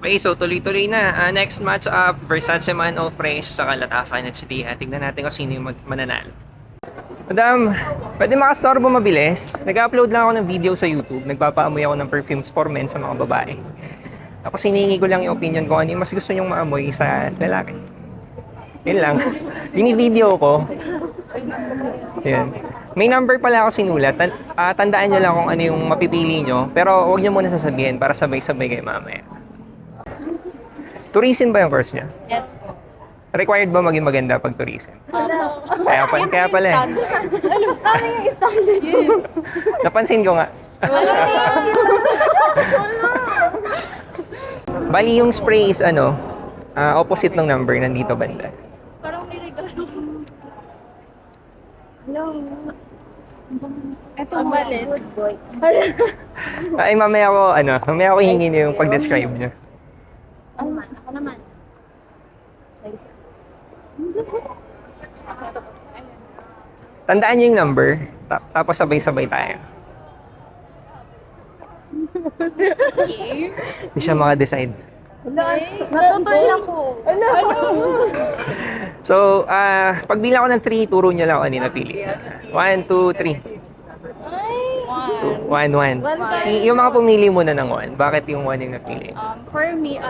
Okay, so tuloy-tuloy na. Next match up, Versace Man of Fresh, tsaka Latafan at HDA. Tingnan natin kung sino yung mananalo. Madam, pwede makastorbo mabilis? Nag-upload lang ako ng video sa YouTube. Nagpapaamoy ako ng perfumes for men sa mga babae. Tapos hinihingi ko lang yung opinion ko ano yung mas gusto nyong maamoy sa lalaki. Yun lang. Bini-video ko. Yan. May number pala ako sinulat. Tandaan nyo lang kung ano yung mapipili nyo. Pero huwag nyo muna sasabihin para sabay-sabay kayo mamaya. Tourism ba yung course niya? Yes po. Required ba maging maganda pag tourism? Kaya pala eh. Ano yung standard? Yes. Napansin ko nga. Bali yung spray is opposite ng number nandito banda. Parang niregalo. Hello. Ito malit. Good boy. Ay mamaya ko hingin yung pag-describe niyo. Ako naman. Tandaan niyo yung number, tapos sabay-sabay tayo. Hindi siya maka-decide. Natutuin ako. So, pag bilang ko ng 3, turo niyo lang kung ano yung napili. 1, 2, 3. 1, 1. Yung mga pumili muna ng 1. Bakit yung 1 yung napili? For me,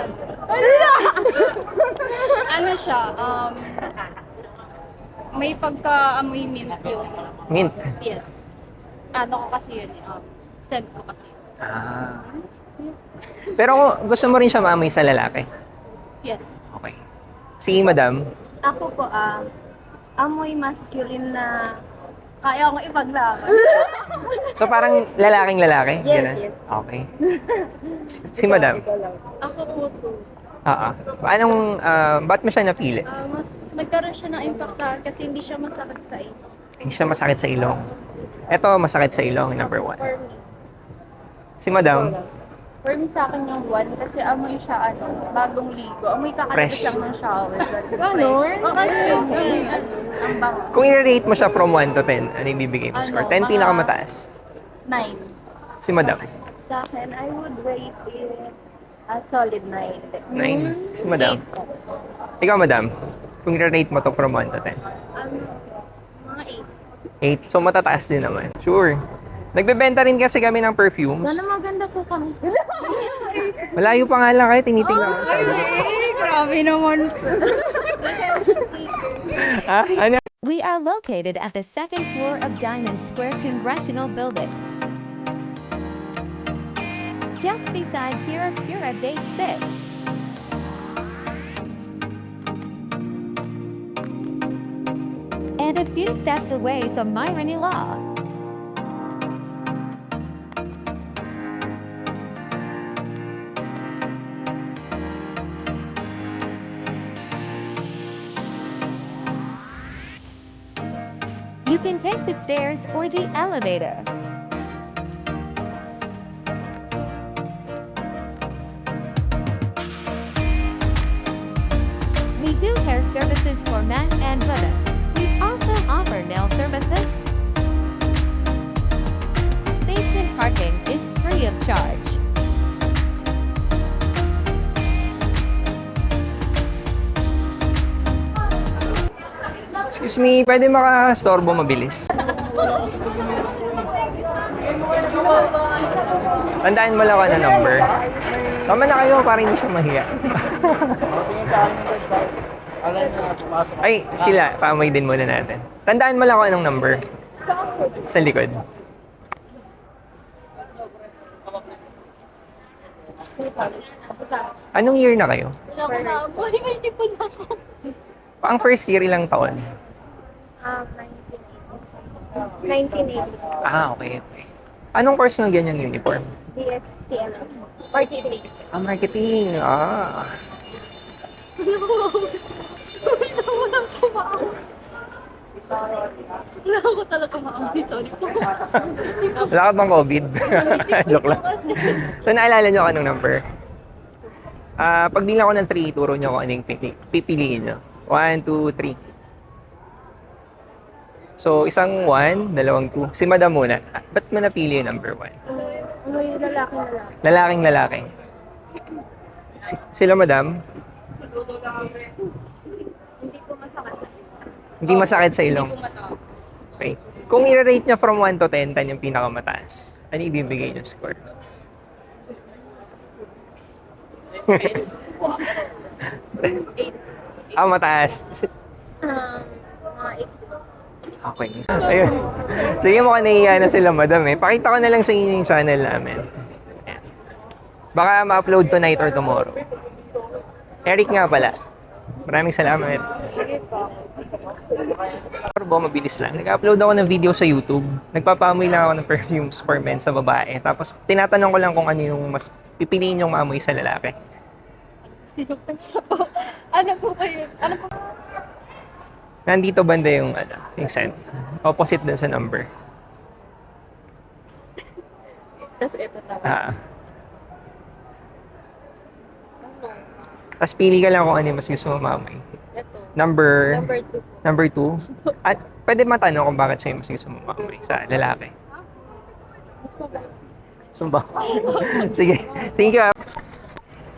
ano siya, may pagka-amoy mint yung, Mint. yes. Ano ko kasi yun, scent ko kasi. Ah. Pero gusto mo rin siya maamoy sa lalaki? Yes. Okay. Si Madam? Ako po, amoy masculine na kaya akong ipaglaban. So parang lalaking lalaki? Yes, Ganun? yes. Okay. Si Madam? Ako po to. Ba't mo siya napili? Mas nagkaroon siya ng impact sa akin kasi hindi siya masakit sa iyo. Hindi siya masakit sa ilong. Ito, masakit sa ilong, number 1. For me. Si Madam? For me sa akin yung one kasi amoy siya bagong ligo. Amoy kakalabas Fresh. lang ng shower. Ganon? Oo, kasi ang bango. Kung i-rate mo siya from 1 to 10, ano yung bibigay mo score? 10 mga- pinakamataas. 9. Si Madam? Sa akin, I would rate it a solid 9. 9. Si Madam? Ikaw, Madam? Kung i-rate mo to from 1 to 10. Mga 8. So matataas din naman. Sure. Nagbebenta rin kasi kami ng perfumes. Sana maganda po kami. Malayo pa nga lang kayo, tinitingnan ko sa Grabe naman. Ano? We are located at the second floor of Diamond Square Congressional Building, just beside Tira Pura Date 6. And a few steps away from Myron Law. You can take the stairs or the elevator. We do hair services for men and women. We also offer nail services. Space and parking is free of charge. Excuse me, pwede makastorbo mabilis? Tandaan mo lang ano number. Sama na kayo para hindi siya mahiya. Ay, sila. Paamoy din muna natin. Tandaan mo lang kung anong number. Sa likod. Anong year na kayo? Hindi may sipon ako. Ang first year ilang taon? 1980. Okay. Anong course ng ganyang uniform? DSCM. Marketing. Marketing. Wala ako talaga maamoy. Sorry po. Wala ka bang COVID? Joke lang. So, naalala nyo anong number? Pag bilang ko ng 3, turo nyo kung anong pipiliin nyo. 1, 2, 3. So, isang 1, dalawang 2. Si Madam muna. Ba't mo napili yung number 1? Ano yung lalaki? Lalaking lalaki. Sila madam? Hindi po masakit. Hindi masakit sa Hindi ilong. po matawa. Okay. Kung i-rate niya from 1 to 10, 10 yung pinakamataas. Ano ibibigay niyo score? Mataas. Mga 8. Okay. Ayun. Sige, mukhang nahihiya na sila, madam eh. Pakita ko na lang sa inyo yung channel namin. Ayan. Baka ma-upload tonight or tomorrow. Eric nga pala. Maraming salamat. Sige po. Turbo, mabilis lang. Nag-upload ako ng video sa YouTube. Nagpapaamoy lang ako ng perfumes for men sa babae. Tapos tinatanong ko lang kung ano yung mas pipiliin yung maamoy sa lalaki. Siya po. Ano po kayo? Ano po? Nandito banda yung, yung scent. Opposite dun sa number. Tapos ito na. Ah. Ano? Tapos pili ka lang kung ano yung mas gusto mo maamoy. Ito. Number Number 2. 2. At pwede matanong kung bakit siya yung mas gusto mo maamoy sa lalaki. Mas mababa. Sumba. Sige. Thank you.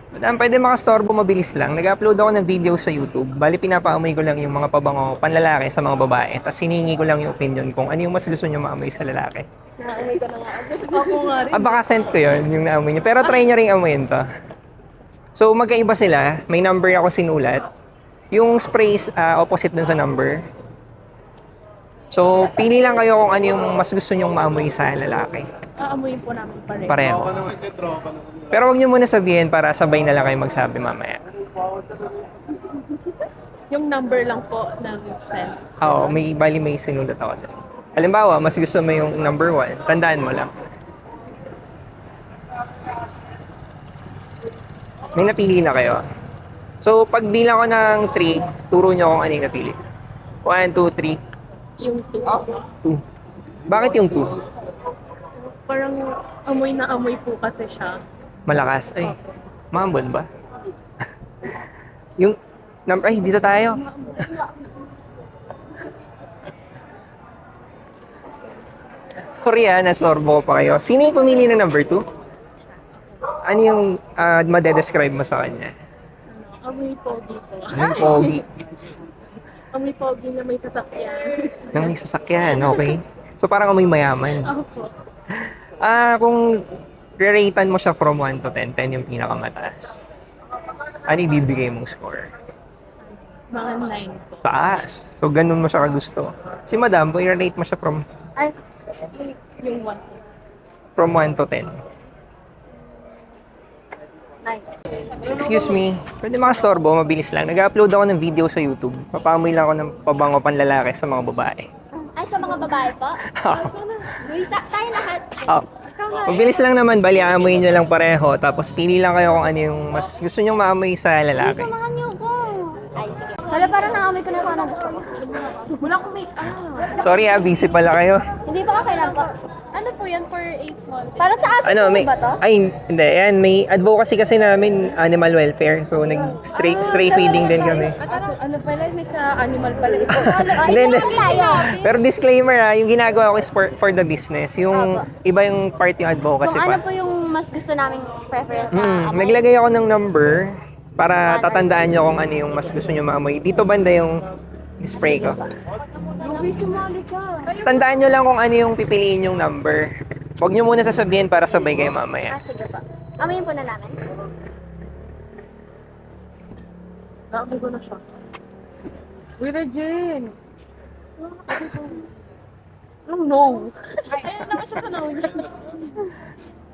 Madam, pwede makastorbo, mabilis lang. Nag-upload ako ng video sa YouTube. Bali, pinapaamoy ko lang yung mga pabango panlalaki sa mga babae. Tapos hiningi ko lang yung opinion kung ano yung mas gusto nyo maamoy sa lalaki. Naamoy ko na nga agad. Ako nga rin. Baka sent ko yun, yung naamoy nyo. Pero try nyo rin amoyin to. So, magkaiba sila. May number ako sinulat. Yung spray is opposite dun sa number. So, pili lang kayo kung ano yung mas gusto nyong maamoy sa lalaki. Aamoyin po namin pareho. Pareho. Pero wag nyo muna sabihin para sabay na lang kayo magsabi mamaya. Yung number lang po ng scent. Oo, may sinulat ako doon. Halimbawa, mas gusto mo yung number 1, tandaan mo lang. May napili na kayo. So, pag bilang ko ng 3, turo nyo kung ano yung napili. 1, 2, 3. Yung 2. 2. Bakit yung 2? Parang amoy na amoy po kasi siya. Malakas. Ay, maambon ba? Yung number, ay, dito tayo. Sorry nasorbo ko pa kayo. Sino yung pumili ng number 2? Ano yung madedescribe mo sa kanya? Amoy pogi po. Yung pogi. Amoy pogi na may sasakyan. Nang may sasakyan, okay. So parang amoy mayaman. Opo. Kung re-ratean mo siya from 1 to 10, 10 yung pinakamataas. Ano ibibigay mong score? Mga 9 po. Taas. So ganun mo siya kagusto. Si madam, kung i-rate mo siya from Ay, yung 1. 1 to 10. 9. Excuse me, pwede makastorbo, mabilis lang. Nag-upload ako ng video sa YouTube. Papamoy lang ako ng pabango panlalaki sa mga babae. Ay, sa mga babae po? Luisa, tayo lahat. Mabilis lang naman, bali aamoyin nyo lang pareho. Tapos pili lang kayo kung ano yung mas gusto nyo maamoy sa lalaki. Samahan niyo ko. Ay, sige. Hala, parang naamoy ko na kung ano gusto mo. Wala akong make Sorry busy pala kayo. Hindi pa okay lang po. Ano po yan for a small bit? Para sa aso po ba to? Ay, hindi. Yan, may advocacy kasi namin animal welfare. So, nag-stray feeding din kami. Ano pala, may sa animal pala ito. Ay, Hindi, hindi. hindi tayo. Pero disclaimer yung ginagawa ko is for the business. Yung iba yung part yung advocacy Kung ano pa. po yung mas gusto naming preference na amoy. Naglagay ako ng number para tatandaan nyo kung ano yung mas gusto nyo maamoy. Dito banda yung spray ko. Luwi, sumali ka. Tapos tandaan nyo lang kung ano yung pipiliin yung number. Huwag nyo muna sasabihin para sabay kayo mamaya. Sige po. Amoyin po na namin. Naamoy ko na siya. Uy, Regine! Anong no? Ayun naman siya sa no.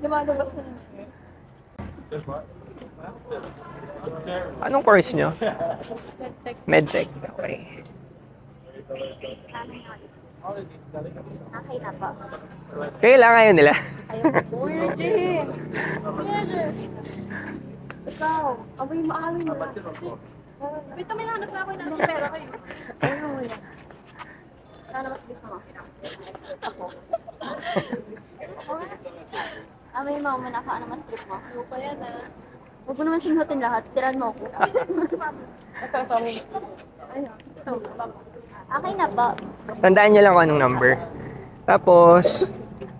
Lumalabas na. Anong course nyo? Medtech. Medtech. Okay. Okay na po. Kayo lang ayaw nila. Ayun. Uy, Regine! Sige, ikaw, amoy maamoy mo na. Wait, may hanap na ako na pera kayo. Ayun mo yan. Ano mas gusto mo? Ako. Amoyin mo muna ako. Ano mas trip mo? Ano pa yan Huwag mo naman sinuotin lahat. Tiran mo ako. Ito. Ayun. Okay na po. Tandaan nyo lang kung anong number. Tapos,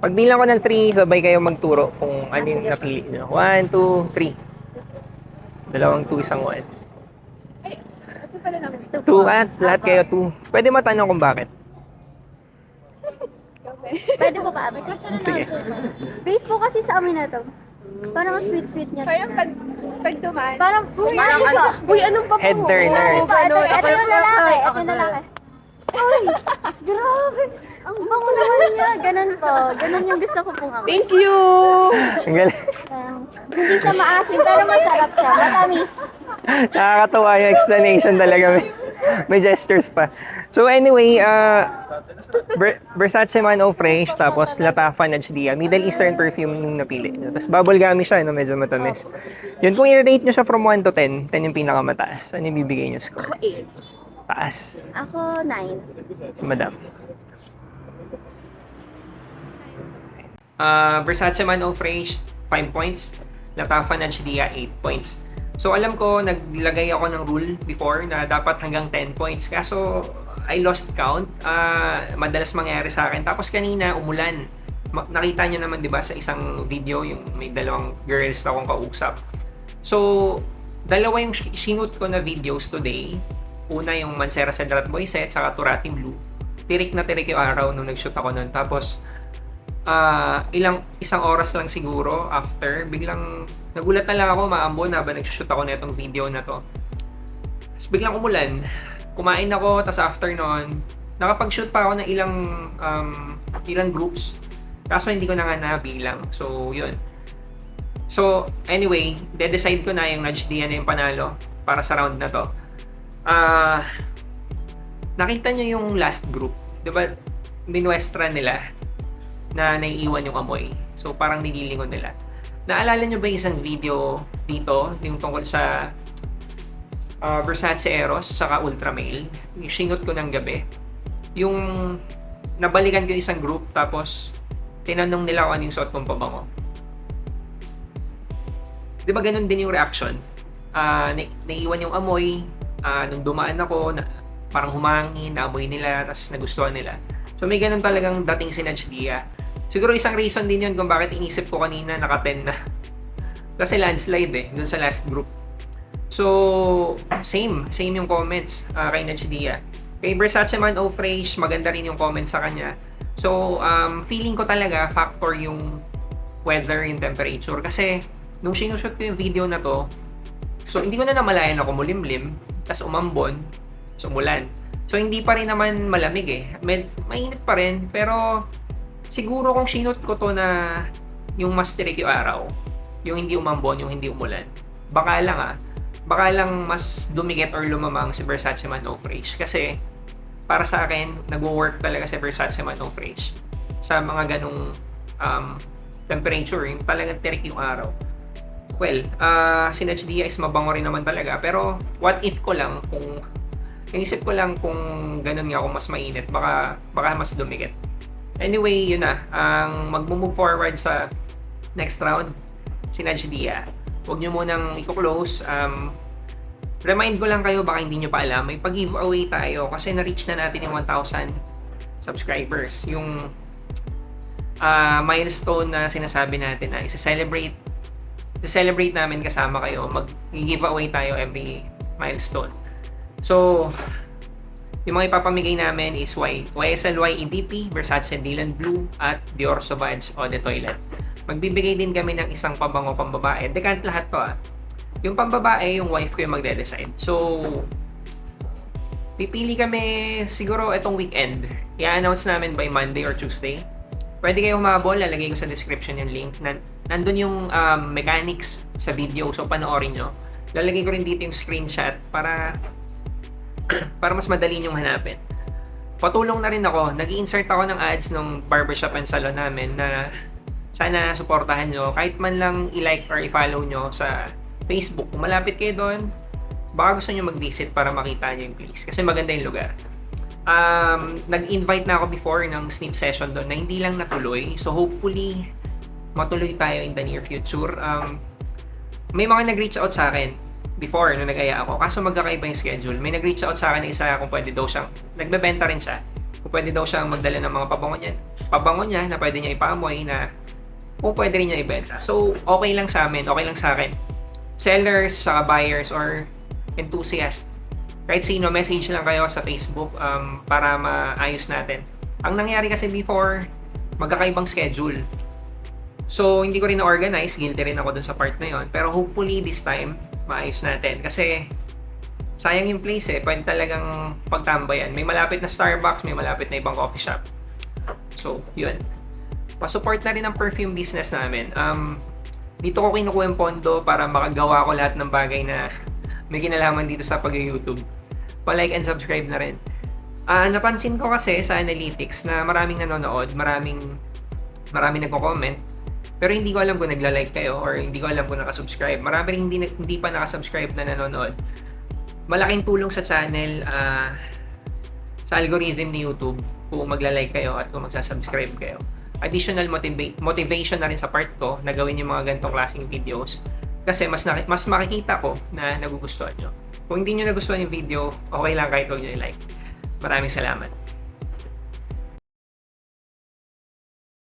pag bilang ko ng 3, sabay kayo magturo kung ano yung napili nyo. 1, 2, 3. Dalawang 2, isang 1. Ay, ito pala naman. 2 at lahat kayo 2. Pwede matanong kung bakit. Pwede po ba? May question na Sige. Base po kasi sa amin na to. Parang sweet-sweet niya. Parang pag dumaan. Parang, Parang ano ano? ba? Uy, anong pa Head turner. Ito yung lalaki. Ito yung lalaki. Uy, grabe. Ang bango naman niya. Ganun po. Ganun yung gusto ko pong amoy. Thank you! Ang galing. Hindi siya maasim, pero masarap siya. Matamis. Nakakatawa yung explanation talaga. May gestures pa. So anyway, Versace Man Eau Fresh, tapos Latafan HDA. Middle Eastern perfume yung napili nyo. Tapos bubble gummy siya, no? Medyo matamis. Yun, kung i-rate nyo siya from 1 to 10, 10 yung pinakamataas. Ano yung bibigay nyo score? Ako 8. Taas. Ako, 9. Si Madam. Versace Man Eau Fresh, 5 points. Latafan HDA, 8 points. So alam ko, naglagay ako ng rule before na dapat hanggang 10 points. Kaso, I lost count. Madalas mangyari sa akin. Tapos kanina, umulan. Nakita nyo naman, di ba, sa isang video, yung may dalawang girls na akong kausap. So, dalawa yung sinut ko na videos today. Una yung Mancera Cedrat Boy Set, saka Turati Blue. Tirik na tirik yung araw nung nag-shoot ako nun. Tapos, isang oras lang siguro after, biglang nagulat na lang ako, maambon habang nag-shoot ako na itong video na to. Tapos biglang umulan, kumain ako, tapos after nun, nakapag-shoot pa ako ng ilang groups. Kaso hindi ko na nga nabilang. So, yun. So, anyway, de-decide ko na yung Nudge Dia na yung panalo para sa round na to. Nakita nyo yung last group. Diba, minuestra nila na naiiwan yung amoy. So, parang nililingon nila. Naalala nyo ba yung isang video dito, yung tungkol sa Versace Eros saka Ultramale? Yung singot ko ng gabi. Yung nabalikan ko isang group, tapos tinanong nila kung ano yung suot kong pabango. Di ba ganun din yung reaction? Naiiwan yung amoy, nung dumaan ako, parang humangin, naamoy nila, tapos nagustuhan nila. So may ganun talagang dating si Nudge Dia. Siguro isang reason din yun kung bakit inisip ko kanina naka-10 na. Kasi landslide eh, dun sa last group. So, same yung comments kay Nudge Dia. Kay Versace Man Eau Fresh, maganda rin yung comments sa kanya. So, feeling ko talaga factor yung weather, yung temperature. Kasi, nung sinushoot ko yung video na to, so hindi ko na namalayan ako mulimlim, tas umambon, so umulan. So, hindi pa rin naman malamig eh. Mainit pa rin, pero siguro kung sinot ko to na yung mas tirik yung araw, yung hindi umambon, yung hindi umulan, baka lang mas dumikit or lumamang si Versace Man Eau Fresh. Kasi para sa akin, nagwo-work talaga si Versace Man Eau Fresh sa mga ganong temperature, yung talagang tirik yung araw. Well, si Nudge Dia is mabango rin naman talaga, pero what if ko lang kung inisip ko lang kung ganun nga, kung mas mainit, baka mas dumikit. Anyway, yun na. Ang mag-move forward sa next round, si Nudge Dia. Huwag nyo munang i-close. Remind ko lang kayo, baka hindi nyo pa alam, may pag-giveaway tayo kasi na-reach na natin yung 1,000 subscribers. Yung milestone na sinasabi natin na i-celebrate namin kasama kayo. Mag-giveaway tayo every milestone. So, yung mga ipapamigay namin is YSL EDP, Versace Dylan Blue, at Dior Sauvage Eau de Toilette. Magbibigay din kami ng isang pabango pambabae. Dekant lahat to Yung pambabae, yung wife ko yung magde-decide. So, pipili kami siguro itong weekend. I-announce namin by Monday or Tuesday. Pwede kayo humabol, lalagay ko sa description yung link. Nandun yung mechanics sa video, so panoorin nyo. Lalagay ko rin dito yung screenshot para mas madali nyong hanapin. Patulong na rin ako, nag-i-insert ako ng ads ng barbershop and salon namin na sana suportahan nyo. Kahit man lang i-like or i-follow nyo sa Facebook. Kung malapit kayo doon, baka gusto nyo mag-visit para makita nyo yung place. Kasi maganda yung lugar. Nag-invite na ako before ng snip session doon na hindi lang natuloy. So hopefully, matuloy tayo in the near future. May mga nag-reach out sa akin before nung nag-aya ako. Kaso magkakaiba yung schedule. May nag-reach out sa akin na isa kung pwede daw siyang, nagbebenta rin siya. Kung pwede daw siyang magdala ng mga pabango niya na pwede niya ipaamoy na kung pwede rin niya ibenta. So, okay lang sa amin, okay lang sa akin. sellers, saka buyers, or enthusiast. Kahit sino, message lang kayo sa Facebook para maayos natin. Ang nangyari kasi before, magkakaibang schedule. So, hindi ko rin na-organize. Guilty rin ako dun sa part na yon. Pero hopefully, this time, maayos natin. Kasi, sayang yung place eh. Pwede talagang pagtambayan. May malapit na Starbucks, may malapit na ibang coffee shop. So, yun. Pa-support na rin ang perfume business namin. Dito ko kinukuha yung pondo para makagawa ko lahat ng bagay na may kinalaman dito sa pag-YouTube. Pa-like and subscribe na rin. Napansin ko kasi sa analytics na maraming nanonood, maraming nagko-comment, pero hindi ko alam kung nagla-like kayo or hindi ko alam kung nakasubscribe. Marami rin hindi pa nakasubscribe na nanonood. Malaking tulong sa channel, sa algorithm ni YouTube kung magla-like kayo at kung magsasubscribe kayo. Additional motivation na rin sa part ko na gawin yung mga ganitong klaseng videos kasi mas makikita ko na nagugustuhan nyo. Kung hindi nyo nagustuhan yung video, okay lang kahit huwag nyo i-like. Maraming salamat.